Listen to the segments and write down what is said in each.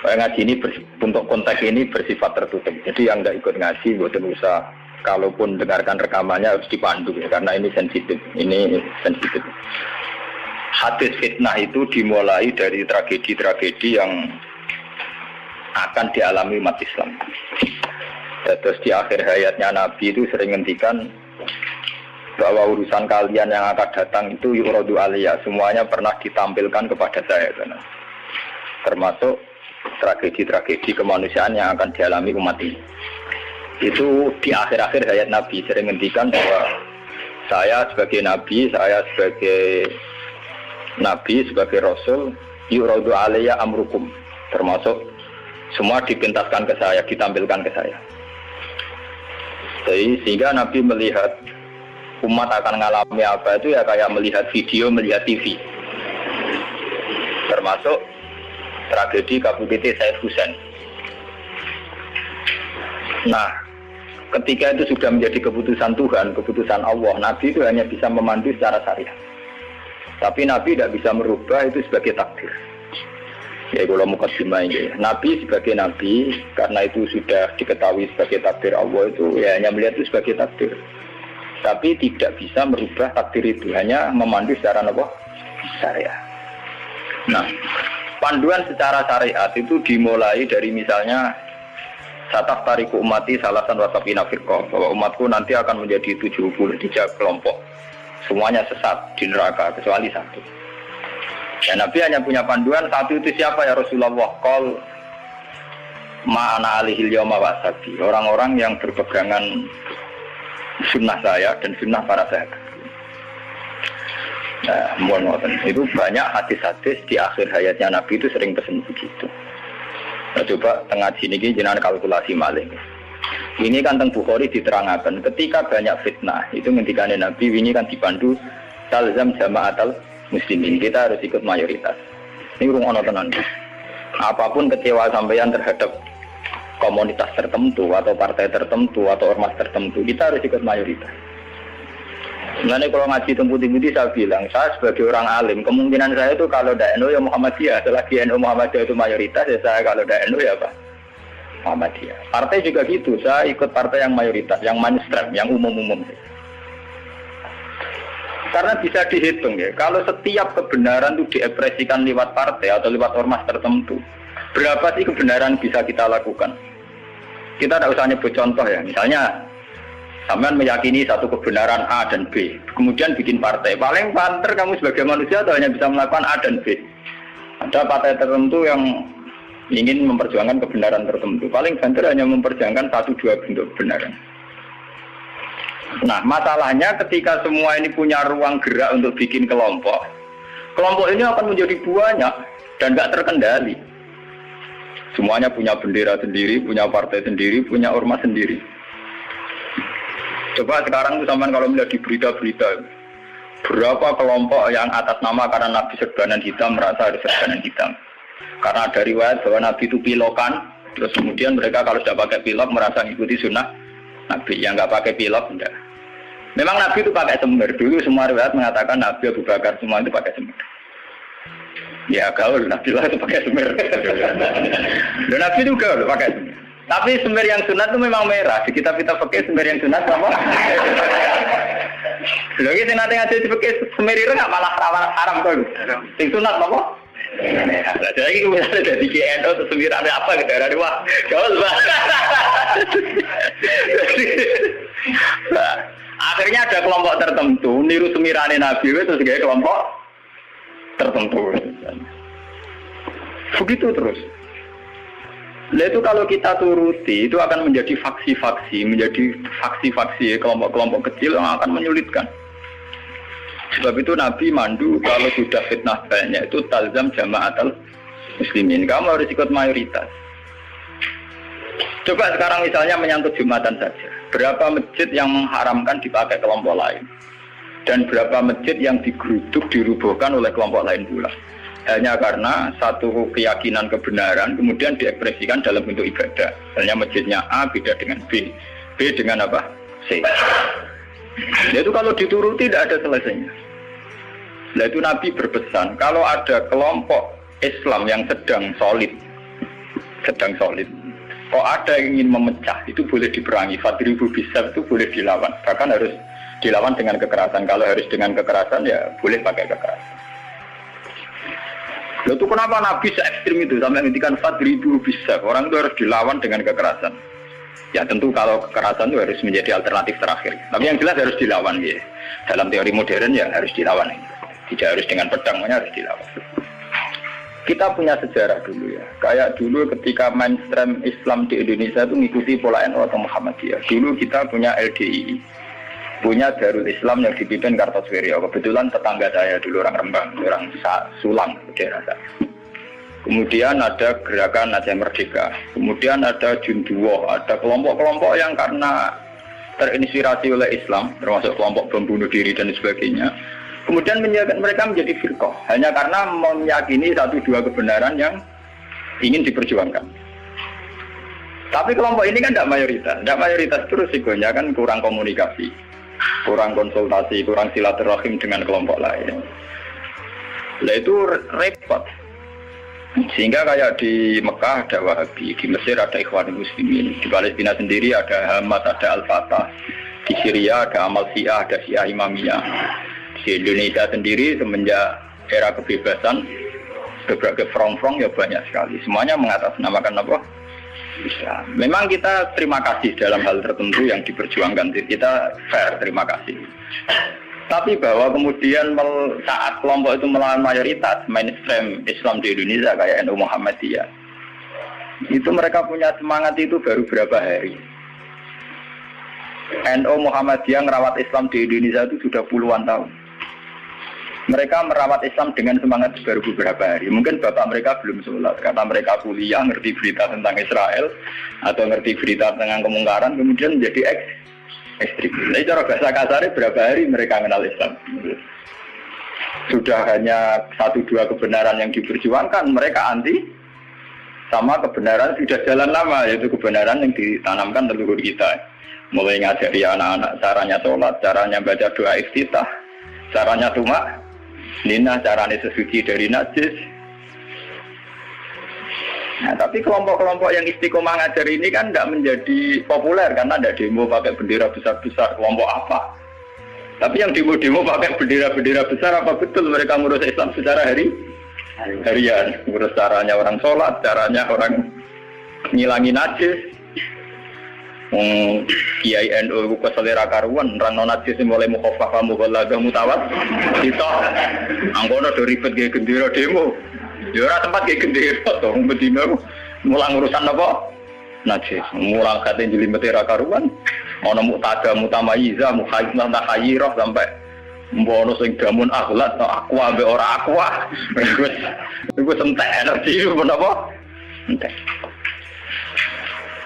Ngaji ini untuk konteks ini bersifat tertutup. Jadi yang nggak ikut ngaji, bukan usah. Kalaupun dengarkan rekamannya harus dipandu ya, karena ini sensitif. Ini sensitif. Hadis fitnah itu dimulai dari tragedi-tragedi yang akan dialami umat Islam. Terus di akhir hayatnya Nabi itu sering ngendikan bahwa urusan kalian yang akan datang itu yuradu aliyah, semuanya pernah ditampilkan kepada saya, termasuk tragedi-tragedi kemanusiaan yang akan dialami umat ini. Itu di akhir-akhir hayat Nabi sering ngendikan bahwa saya sebagai Nabi, saya sebagai Rasul, yuradu aliyah amrukum, termasuk semua dipintaskan ke saya, ditampilkan ke saya. Jadi, sehingga Nabi melihat umat akan mengalami apa itu ya kayak melihat video, melihat TV. Termasuk tragedi KPT Said Husain. Nah, ketika itu sudah menjadi keputusan Tuhan, keputusan Allah, Nabi itu hanya bisa memandu secara syariat. Tapi Nabi tidak bisa merubah itu sebagai takdir. Ya kalau mukadimah ini, Nabi sebagai Nabi, karena itu sudah diketahui sebagai takdir Allah itu, ya hanya melihat itu sebagai takdir. Tapi tidak bisa merubah takdir itu, hanya memandu secara apa? Syariat. Nah, panduan secara syariat itu dimulai dari misalnya Sataf tariku umati salasan wasapina firqah, bahwa umatku nanti akan menjadi 73 kelompok. Semuanya sesat di neraka kecuali satu. Ya, Nabi hanya punya panduan satu, itu siapa ya Rasulullah? Qol ma'ana alihil yawma wasabi, orang-orang yang berpegangan sunnah saya dan sunnah para sahabat. Nah, mohon itu banyak hadis-hadis di akhir hayatnya Nabi itu sering pesan begitu. Nah, coba tengah sini jenengan kalkulasi maling. Ini kan teng Bukhari diterangkan ketika banyak fitnah itu ngendikane Nabi ini kan dipandu talzam jama'atal muslimin, kita harus ikut mayoritas. Ini urung ono tenan. Apapun kecewa sampean terhadap komunitas tertentu atau partai tertentu atau ormas tertentu, kita harus ikut mayoritas. Sebenarnya kalau ngaji temputi-temputi saya bilang, saya sebagai orang alim, kemungkinan saya itu kalau tidak NU ya Muhammadiyah, selagi NU Muhammadiyah itu mayoritas, ya saya kalau tidak NU ya apa? Muhammadiyah. Partai juga gitu, saya ikut partai yang mayoritas, yang mainstream, yang umum-umum. Karena bisa dihitung ya, kalau setiap kebenaran itu diekspresikan lewat partai atau lewat ormas tertentu, berapa sih kebenaran bisa kita lakukan? Kita tidak usah nyebut contoh ya, misalnya sampean meyakini satu kebenaran A dan B, kemudian bikin partai, paling banter kamu sebagai manusia atau hanya bisa melakukan A dan B. Ada partai tertentu yang ingin memperjuangkan kebenaran tertentu, paling banter hanya memperjuangkan 1-2 bentuk kebenaran. Nah, masalahnya ketika semua ini punya ruang gerak untuk bikin kelompok, kelompok ini akan menjadi banyak dan nggak terkendali. Semuanya punya bendera sendiri, punya partai sendiri, punya ormas sendiri. Coba sekarang tuh sampean kalau melihat di berita-berita, berapa kelompok yang atas nama karena Nabi serbanan hitam merasa harus serbanan hitam. Karena ada riwayat bahwa Nabi itu pilokan, terus kemudian mereka kalau sudah pakai pilok merasa mengikuti sunnah Nabi. Yang nggak pakai pilok enggak. Memang Nabi itu pakai semir. Dulu semua riwayat mengatakan Nabi Abu Bakar semua itu pakai semir. Ya gaul, Nabi lah itu pakai semir. Dan Nabi itu gaul pakai semir. Tapi semir yang sunat itu memang merah. Di kitab-kitab fikih semir yang sunat apa? Lagi sing nate ngaji di fikih semir itu enggak malah haram kok. Sing sunat apa? Merah. Lah jadi misalnya dari GNO atau semirannya apa ke daerah wah gaul banget. Nah, akhirnya ada kelompok tertentu niru semirane Nabi itu sebagai kelompok tertentu. Begitu terus. Nah itu kalau kita turuti itu akan menjadi faksi-faksi, kelompok-kelompok kecil yang akan menyulitkan. Sebab itu Nabi mandu kalau sudah fitnah banyak itu talzam jama'atul muslimin. Kamu harus ikut mayoritas. Coba sekarang misalnya menyangkut Jumatan saja. Berapa masjid yang mengharamkan dipakai kelompok lain? Dan berapa masjid yang digeruduk, dirubuhkan oleh kelompok lain pula? Hanya karena satu keyakinan kebenaran kemudian diekspresikan dalam bentuk ibadah. Misalnya masjidnya A beda dengan B, B dengan apa? C. Itu kalau dituruti tidak ada selesainya. Nah itu Nabi berpesan, kalau ada kelompok Islam yang sedang solid, sedang solid. Kok ada yang ingin memecah, itu boleh diperangi. Fadribu bisab itu boleh dilawan. Bahkan harus dilawan dengan kekerasan. Kalau harus dengan kekerasan, ya boleh pakai kekerasan. Lalu itu kenapa Nabi se-ekstrim itu sampai menghentikan Fadribu bisab? Orang itu harus dilawan dengan kekerasan. Ya tentu kalau kekerasan itu harus menjadi alternatif terakhir. Tapi yang jelas harus dilawan. Ya. Dalam teori modern ya harus dilawan. Tidak harus dengan pedang, harus dilawan. Kita punya sejarah dulu ya. Kayak dulu ketika mainstream Islam di Indonesia itu mengikuti pola NU atau Muhammadiyah. Dulu kita punya LDI, punya Darul Islam yang dipimpin Kartosuwiryo. Kebetulan tetangga saya dulu orang Rembang, orang Sulang, daerah saya. Kemudian ada gerakan Aceh Merdeka. Kemudian ada Junduwo, ada kelompok-kelompok yang karena terinspirasi oleh Islam, termasuk kelompok bom bunuh diri dan sebagainya. Kemudian mereka menjadi firqah hanya karena meyakini satu dua kebenaran yang ingin diperjuangkan. Tapi kelompok ini kan tidak mayoritas terus risikonya kan kurang komunikasi, kurang konsultasi, kurang silaturahim dengan kelompok lain. Nah itu repot. Sehingga kayak di Mekah ada Wahabi, di Mesir ada Ikhwanul Muslimin, di Palestina sendiri ada Hamas, ada Al-Fatah, di Syria ada Amal Syiah, ada Syiah Imamiyah. Di Indonesia sendiri semenjak era kebebasan berbagai front-front ya banyak sekali. Semuanya mengatasnamakan apa? Islam. Memang kita terima kasih dalam hal tertentu yang diperjuangkan. Kita fair, terima kasih. Tapi bahwa kemudian saat kelompok itu melawan mayoritas mainstream Islam di Indonesia kayak NU Muhammadiyah, itu mereka punya semangat itu baru berapa hari. NU Muhammadiyah merawat Islam di Indonesia itu sudah puluhan tahun. Mereka merawat Islam dengan semangat baru beberapa hari. Mungkin bapak mereka belum sholat, karena mereka kuliah, ngerti berita tentang Israel, atau ngerti berita tentang kemungkaran, kemudian menjadi ekstrim. Jadi cara bahasa kasarnya berapa hari mereka kenal Islam. Sudah hanya satu dua kebenaran yang diperjuangkan, mereka anti sama kebenaran sudah jalan lama, yaitu kebenaran yang ditanamkan leluhur kita. Mulai ngajari anak-anak caranya sholat, caranya baca doa iftitah, caranya tumak Nina, caranya sesuci dari najis. Nah, tapi kelompok-kelompok yang istiqomah ngajar ini kan tidak menjadi populer karena ada demo pakai bendera besar-besar. Kelompok apa? Tapi yang demo-demo pakai bendera-bendera besar, apa betul mereka ngurus Islam secara harian? Ngurus caranya orang sholat, caranya orang ngilangi najis. Kiai NU ku selera karuan rang najis mulai mukhafafah mughalladah mutawat kita angkono do ribet ge gendera demo ya ora tempat ge gendera to bedina mulang urusan apa najis mulang kate jlimete ra karuan ana mutada mutamayiza mukhayyizah takhayyirah sampai mbono sing damun akhlak to aku ambek ora aqua wis entek energi menapa entek.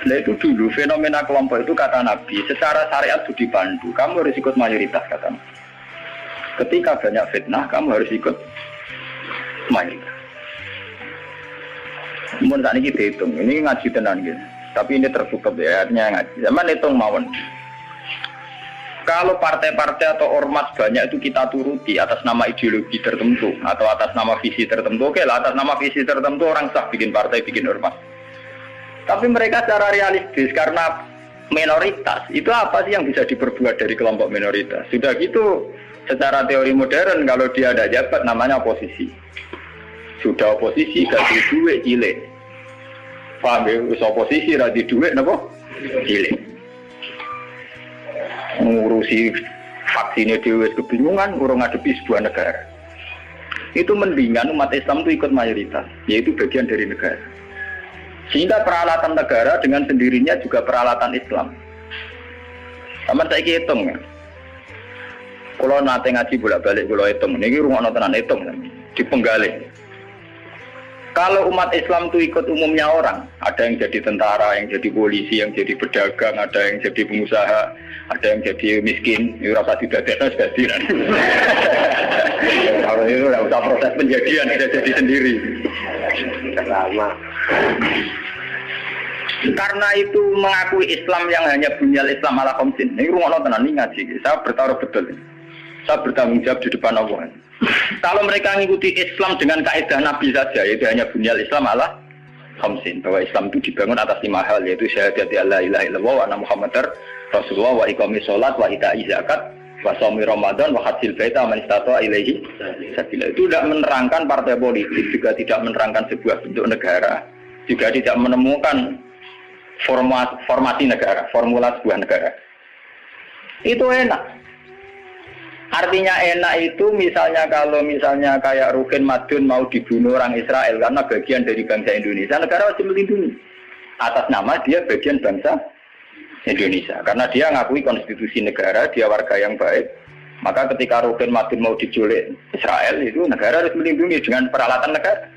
Nah itu dulu fenomena kelompok itu kata Nabi secara syariat itu dipandu, kamu harus ikut mayoritas kata Nabi. Ketika banyak fitnah kamu harus ikut mayoritas. Mun saat ini kita hitung, ini ngaji tenan gitu. Tapi ini tertutup ya, artinya ngaji. Zaman hitung mawon. Kalau partai-partai atau ormas banyak itu kita turuti atas nama ideologi tertentu atau atas nama visi tertentu, oke lah atas nama visi tertentu orang sah bikin partai, bikin ormas. Tapi mereka secara realistis karena minoritas itu apa sih yang bisa diperbuat dari kelompok minoritas? Sudah gitu secara teori modern kalau dia ada jabat namanya oposisi. Sudah oposisi ganti duit cilik. Paham ya? Oposisi ganti duit napa? Cilik. Ngurusi vaksinnya dewe kebingungan urung ngadepi sebuah negara. Itu mendingan umat Islam itu ikut mayoritas, yaitu bagian dari negara. Sehingga peralatan negara dengan sendirinya juga peralatan Islam. Sama saya hitung ya. Kalau nanti ngaji bolak-balik kalau hitung, ini rumah nontonan hitung di penggalih. Kalau umat Islam itu ikut umumnya orang, ada yang jadi tentara, yang jadi polisi, yang jadi pedagang, ada yang jadi pengusaha, ada yang jadi miskin. Ini rasa tidak ada jadi. Kalau itu tidak usah proses penjadian, sudah jadi sendiri. Lama. Karena itu mengakui Islam yang hanya bunyal Islam ala khamsin. Ini rumah nontonan ini ngaji. Saya bertaruh betul. Saya bertanggung jawab di depan Allah. Kalau mereka mengikuti Islam dengan kaidah Nabi saja, yaitu hanya bunyal Islam ala khamsin, bahwa Islam itu dibangun atas 5 hal, yaitu syahadat la ilaha illallah wa anna Muhammadar Rasulullah wa iqamis shalat wa ita'iz zakat wa shaumi Ramadan wa hajjil baita man istata'a ilaihi sabila. Itu tidak menerangkan partai politik, juga tidak menerangkan sebuah bentuk negara, juga tidak menemukan formasi negara, formula sebuah negara. Itu enak. Artinya enak itu misalnya kalau misalnya kayak Rukin Madun mau dibunuh orang Israel karena bagian dari bangsa Indonesia, negara wajib melindungi atas nama dia bagian bangsa Indonesia. Karena dia ngakui konstitusi negara, dia warga yang baik. Maka ketika Rukin Madun mau diculik Israel, itu negara harus melindungi dengan peralatan negara.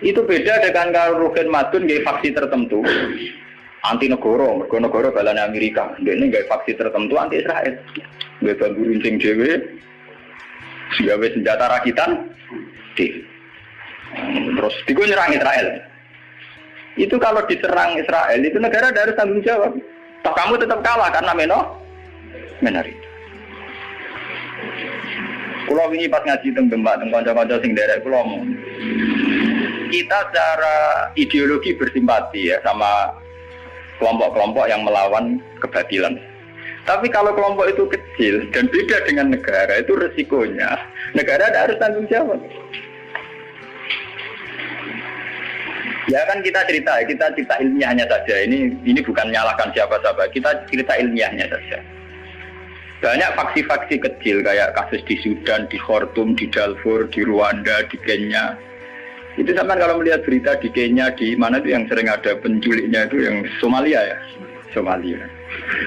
Itu beda dengan kalau Rukin Madun gaya faksi tertentu, anti negara, negara balanya Amerika. Dia ini gaya faksi tertentu anti Israel. Gaya bambu runcing dewe, gawe senjata rakitan, terus digo nyerang Israel. Itu kalau diserang Israel, itu negara harus tanggung jawab. Toh kamu tetap kalah karena minoritas. Kulo wingi pas ngaji teng Demak, teng kanca-kanca sing derek kulo ngomong. Kita secara ideologi bersimpati ya sama kelompok-kelompok yang melawan kebatilan. Tapi kalau kelompok itu kecil dan beda dengan negara, itu resikonya negara harus tanggung jawab. Ya kan kita cerita ilmiahnya saja. Ini bukan menyalahkan siapa-siapa. Kita cerita ilmiahnya saja. Banyak faksi-faksi kecil kayak kasus di Sudan, di Khartoum, di Darfur, di Rwanda, di Kenya. Itu sama kalau melihat berita di Kenya, di mana itu yang sering ada penculiknya itu yang Somalia ya, Somalia.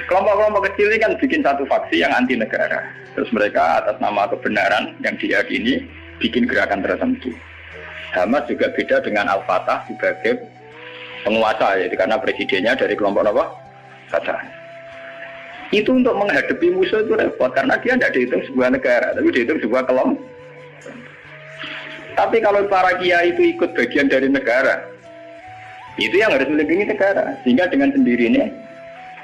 Kelompok-kelompok kecil ini kan bikin satu faksi yang anti negara. Terus mereka atas nama kebenaran yang diyakini bikin gerakan tertentu. Hamas juga beda dengan Al-Fatah sebagai penguasa, yaitu karena presidennya dari kelompok apa? Fatah. Itu untuk menghadapi musuh itu repot karena dia tidak dihitung sebuah negara, tapi dihitung sebuah kelompok. Tapi kalau para kiai itu ikut bagian dari negara, itu yang harus melindungi negara. Sehingga dengan sendirinya,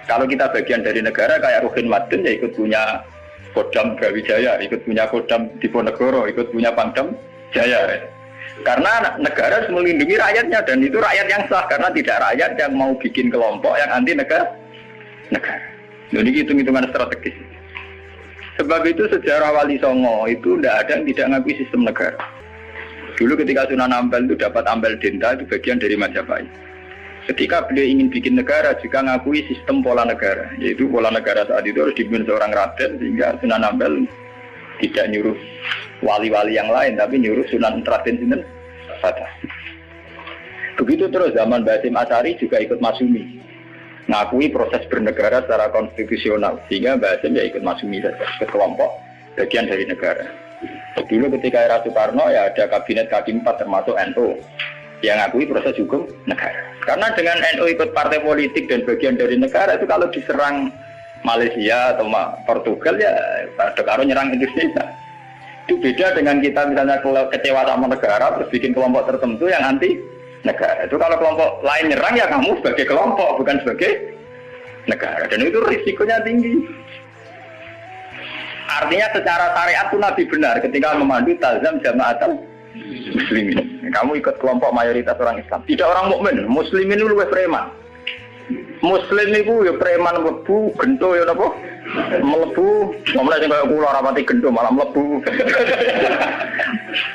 kalau kita bagian dari negara kayak Rukin Madun ya ikut punya Kodam Brawijaya, ikut punya Kodam Diponegoro, ikut punya Pangdam Jaya. Karena negara harus melindungi rakyatnya dan itu rakyat yang sah karena tidak rakyat yang mau bikin kelompok yang anti negara. Jadi hitung-hitungan strategis. Sebab itu sejarah Wali Songo itu tidak ada yang tidak ngakui sistem negara. Dulu ketika Sunan Ampel itu dapat Ampel Denta itu bagian dari Majapahit. Ketika beliau ingin bikin negara juga ngakui sistem pola negara, yaitu pola negara saat itu harus dipimpin seorang raden sehingga Sunan Ampel tidak nyuruh wali-wali yang lain tapi nyuruh Sunan Raden Sinten Fatah. Begitu terus zaman Basim Asy'ari juga ikut Masyumi, ngakui proses bernegara secara konstitusional sehingga Basim ya ikut Masyumi ke kelompok bagian dari negara. Dulu ketika era Soekarno ya ada kabinet K4 termasuk NU yang ngakui proses hukum negara. Karena dengan NU ikut partai politik dan bagian dari negara itu kalau diserang Malaysia atau Portugal ya pada karo nyerang Indonesia. Itu beda dengan kita misalnya kecewa sama negara terus bikin kelompok tertentu yang anti negara. Itu kalau kelompok lain nyerang ya kamu sebagai kelompok bukan sebagai negara. Dan itu risikonya tinggi. Artinya secara syariat itu Nabi benar ketika memandu talzam jama'atul muslimin. Kamu ikut kelompok mayoritas orang Islam, tidak orang mukmin. Muslimin itu lebih preman. Muslim itu ya preman mlebu, gento ya napa? Mlebu, mulai sing kaya kula rapati gento malah mlebu.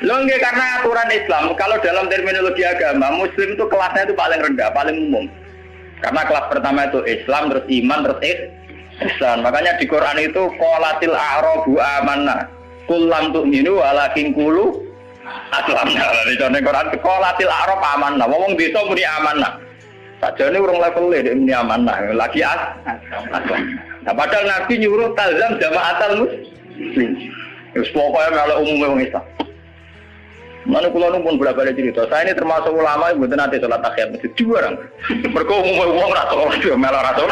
Lho nggih karena aturan Islam, kalau dalam terminologi agama, muslim itu kelasnya itu paling rendah, paling umum. Karena kelas pertama itu Islam, terus iman, terus ihsan. Makanya di Quran itu qolatil a'rabu amanna. Qul lam tu'minu walakin qulu aslamna. Di Quran qolatil a'rab amanna. Wong desa muni amanah. Sajane urung level e muni amanah, lagi aslam. Nah padahal Nabi nyuruh talzam jama'atul muslim. Wis pokoke melok umume wong Islam. Mana kula pun bolak-balik cerita. Saya ini termasuk ulama yang mboten nate salat tahiyat masjid diwarang. Mergo umume wong ra tau melok ra tau.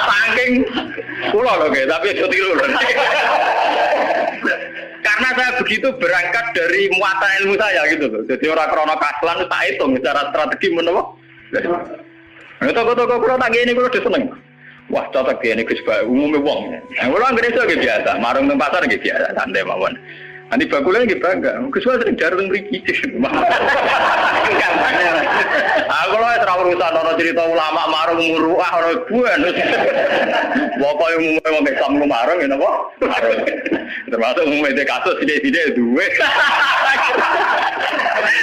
Saking kula lho nggih, tapi aja tiru lho. Karena saya begitu berangkat dari muata ilmu saya gitu loh. Jadi orang krono kaslan tak hitung secara strategi menapa. Nah, toko-toko kula tak ngene kula seneng. Wah, cocok gini Gus Ba, umumnya wong. Nah, kula anggere iso biasa, marung nang pasar nggih biasa, santai mawon. Nanti bakulnya nggih bangga. Kesuwen sering jarang mriki. Aku lho ora urusan ana cerita ulama marung muruah ora buan. Pokoke umume wong Islam marung ya napa? Termasuk umume de kasus sithik-sithik duwe.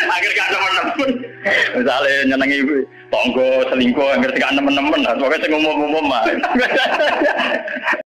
Akhir gak nemen-nemen. Misale nyenengi tangga selingkuh akhir gak nemen-nemen, pokoke sing umum-umum mah.